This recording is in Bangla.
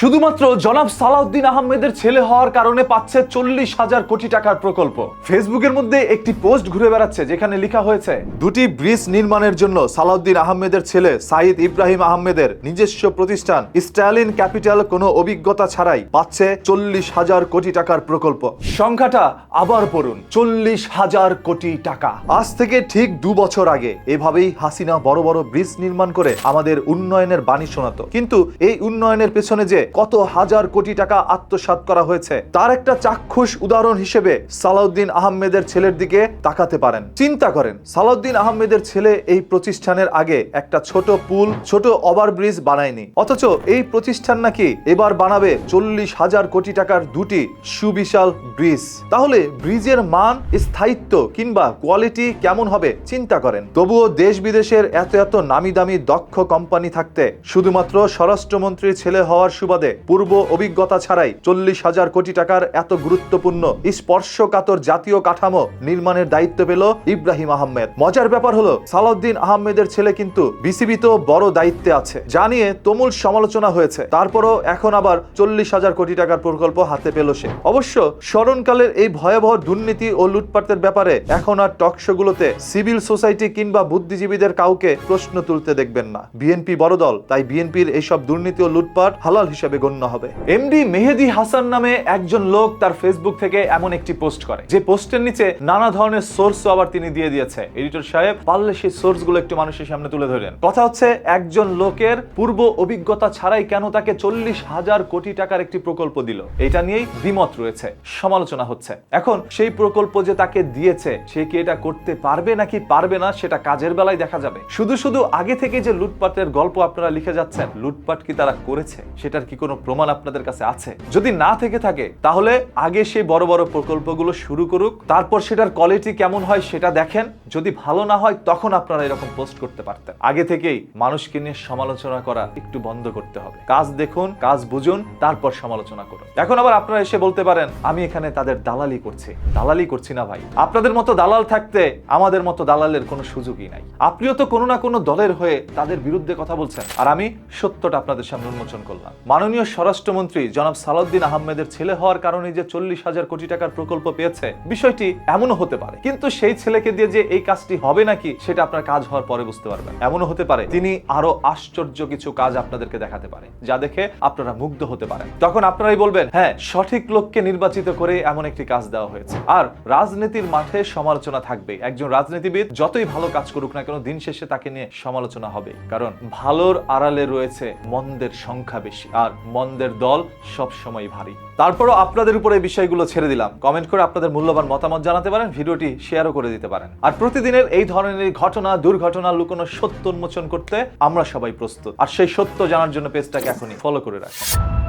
শুধুমাত্র জনাব সালাউদ্দিন আহমেদের ছেলে হওয়ার কারণে পাচ্ছে 40,000 কোটি টাকার প্রকল্প। ফেসবুকের মধ্যে একটি পোস্ট ঘুরে বেড়াচ্ছে যেখানে লেখা হয়েছে, দুটি ব্রিজ নির্মাণের জন্য সালাউদ্দিন আহমেদের ছেলে সাইদ ইব্রাহিম আহমেদের নিজস্ব প্রতিষ্ঠান স্ট্যালিন ক্যাপিটাল কোনো অভিজ্ঞতা ছাড়াই পাচ্ছে 40,000 কোটি টাকার প্রকল্প। সংখ্যাটা আবার পড়ুন, 40,000 কোটি টাকা। আজ থেকে ঠিক 2 বছর আগে এভাবেই হাসিনা বড় বড় ব্রিজ নির্মাণ করে আমাদের উন্নয়নের বাণী শোনাতো, কিন্তু এই উন্নয়নের পেছনে যে কত হাজার কোটি টাকা আত্মসাৎ করা হয়েছে তার একটা চাক্ষুষ উদাহরণ হিসেবে সালাউদ্দিন আহমেদের ছেলের দিকে তাকাতে পারেন। চিন্তা করেন, সালাউদ্দিন আহমেদের ছেলে এই প্রতিষ্ঠানের আগে একটা ছোট পুল, ছোট ওভারব্রিজ বানায়নি, অথচ এই প্রতিষ্ঠান নাকি এবার বানাবে 40,000 কোটি টাকার দুটি সুবিশাল ব্রিজ। তাহলে ব্রিজের মান, স্থায়িত্ব কিংবা কোয়ালিটি কেমন হবে চিন্তা করেন। তবুও দেশ বিদেশের এত এত নামি দামি দক্ষ কোম্পানি থাকতে শুধুমাত্র স্বরাষ্ট্রমন্ত্রীর ছেলে হওয়ার সুবাদে পূর্ব অভিজ্ঞতা ছাড়াই 40,000 কোটি টাকার এত গুরুত্বপূর্ণ স্পর্শকাতর জাতীয় কাঠামো নির্মাণের দায়িত্ব পেল ইব্রাহিম আহমেদ। মজার ব্যাপার হলো, সালাউদ্দিন আহমেদের ছেলে কিন্তু বিসিবিতে বড় দায়িত্বে আছে, যা নিয়ে তুমুল সমালোচনা হয়েছে। তারপরও এখন আবার 40,000 কোটি টাকার প্রকল্প হাতে পেল সে। অবশ্য স্মরণকালের এই ভয়াবহ দুর্নীতি ও লুটপাটের ব্যাপারে এখন আর টকশোগুলোতে সিভিল সোসাইটি কিংবা বুদ্ধিজীবীদের কাউকে প্রশ্ন তুলতে দেখবেন না। বিএনপি বড় দল, তাই বিএনপির এইসব দুর্নীতি ও লুটপাট হালাল হিসেবে গণ্য হবে। এমডি মেহেদী হাসান নামে একজন লোক তার ফেসবুক থেকে এমন একটি পোস্ট করে, যে পোস্টের নিচে নানা ধরনের সোর্সও আবার তিনি দিয়ে দিয়েছে। এডিটর সাহেব, পারলে সেই সোর্সগুলো একটু মানুষের সামনে তুলে ধরেন। কথা হচ্ছে, একজন লোকের পূর্ব অভিজ্ঞতা ছাড়াই কেন তাকে 40,000 কোটি টাকার একটি প্রকল্প দিল, এটা নিয়েই দ্বিমত রয়েছে, সমালোচনা হচ্ছে। এখন সেই প্রকল্প যে তাকে দিয়েছে, সে কি এটা করতে পারবে নাকি পারবে না সেটা কাজের বেলায় দেখা যাবে। শুধু শুধু আগে থেকে যে লুটপাটের গল্প আপনারা লিখে যাচ্ছেন, লুটপাট কি তারা করেছে সেটার কি কোনো প্রমাণ আপনাদের কাছে আছে? যদি না থেকে থাকে তাহলে আগে সেই বড় বড় প্রকল্পগুলো শুরু করুক, তারপর সেটার কোয়ালিটি কেমন হয় সেটা দেখেন। যদি ভালো না হয় তখন আপনারা এরকম পোস্ট করতে পারতেন। আগে থেকেই মানুষকে নিয়ে সমালোচনা করা একটু বন্ধ করতে হবে। কাজ দেখুন, কাজ বুঝুন, তারপর সমালোচনা করুন। এখন আবার আপনারা এসে বলতে পারেন, আমি এখানে তাদের দালালি করছি। দালালি করছি না ভাই। আপনাদের মতো দালাল থাকতে আমাদের মতো দালালের কোনো সুযোগই নাই। আপনিও তো কোনো না কোনো দলের হয়ে তাদের বিরুদ্ধে কথা বলছেন, আর আমি সত্যটা আপনাদের সামনে উন্মোচন করলাম। মাননীয় স্বরাষ্ট্রমন্ত্রী জনাব সালাউদ্দিন আহমেদের ছেলে হওয়ার কারণে যে 40,000 কোটি টাকার প্রকল্প পেয়েছে, বিষয়টি এমনও হতে পারে, কিন্তু সেই ছেলেকে দিয়ে যে এই কাজটি হবে নাকি সেটা আপনার কাজ হওয়ার পরে বুঝতে পারবেন। এমনও হতে পারে তিনি আরো আশ্চর্য কিছু কাজ আপনাদেরকে দেখাতে পারে, যা দেখে আপনারা মুগ্ধ হতে পারেন। তখন আপনারাই বলবেন, হ্যাঁ, সঠিক লোককে নির্বাচিত করে এমন একটি কাজ দেওয়া হয়েছে। আর রাজনীতির মাঠে সমালোচনা থাকবে। একজন রাজনীতিবিদ যতই ভালো কাজ করুক না কেন, দিন শেষে তাকে নিয়ে সমালোচনা হবে, কারণ ভালোর আড়ালে রয়েছে মন্দের সংখ্যা বেশি, আর মন্দের দল সব সময় ভারী। তারপরও আপনাদের উপরে এই বিষয়গুলো ছেড়ে দিলাম। কমেন্ট করে আপনাদের মূল্যবান মতামত জানাতে পারেন, ভিডিওটি শেয়ারও করে দিতে পারেন। আর প্রতিদিনের এই ধরনের ঘটনা, দুর্ঘটনা, লুকোনো সত্য উন্মোচন করতে আমরা সবাই প্রস্তুত। আর সেই সত্য জানার জন্য পেজটাকে এখনই ফলো করে রাখুন।